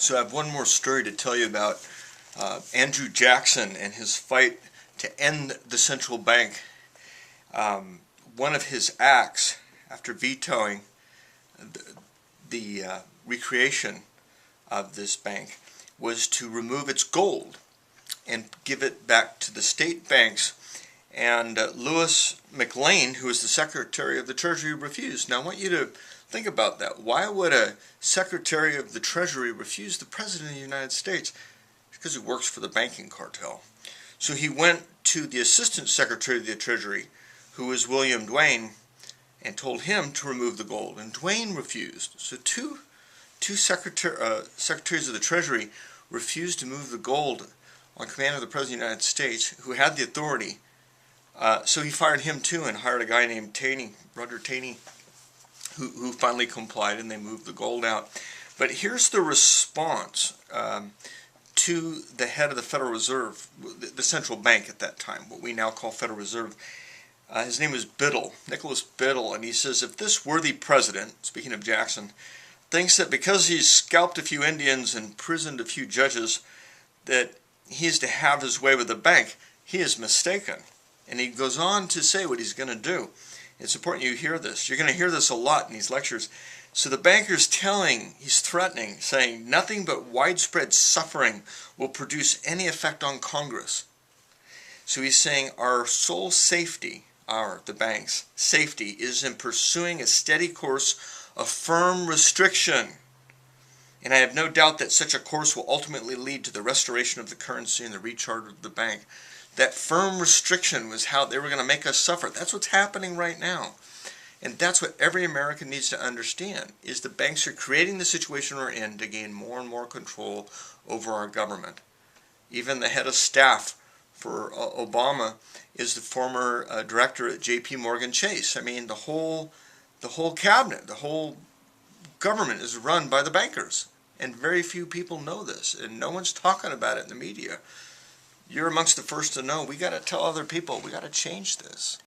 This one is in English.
So I have one more story to tell you about Andrew Jackson and his fight to end the central bank. One of his acts, after vetoing the recreation of this bank, was to remove its gold and give it back to the state banks. And Lewis McLean, who was the Secretary of the Treasury, refused. Now I want you to think about that. Why would a Secretary of the Treasury refuse the President of the United States? Because he works for the banking cartel. So he went to the Assistant Secretary of the Treasury, who was William Duane, and told him to remove the gold. And Duane refused. So two secretaries of the Treasury refused to move the gold on command of the President of the United States, who had the authority. So he fired him too and hired a guy named Rudder Taney, who finally complied, and they moved the gold out. But here's the response to the head of the Federal Reserve, the central bank at that time, what we now call Federal Reserve. His name was Biddle, Nicholas Biddle, and he says, if this worthy president, speaking of Jackson, thinks that because he's scalped a few Indians and imprisoned a few judges, that he is to have his way with the bank, he is mistaken. And he goes on to say what he's going to do. It's important you hear this. You're going to hear this a lot in these lectures. So the banker's he's threatening, saying nothing but widespread suffering will produce any effect on Congress. So he's saying our sole safety, the bank's safety, is in pursuing a steady course of firm restriction. And I have no doubt that such a course will ultimately lead to the restoration of the currency and the recharge of the bank. That firm restriction was how they were going to make us suffer. That's what's happening right now. And that's what every American needs to understand, is the banks are creating the situation we're in to gain more and more control over our government. Even the head of staff for Obama is the former director at J.P. Morgan Chase. I mean, the whole cabinet, the whole government is run by the bankers. And very few people know this, and no one's talking about it in the media. You're amongst the first to know. We got to tell other people. We got to change this.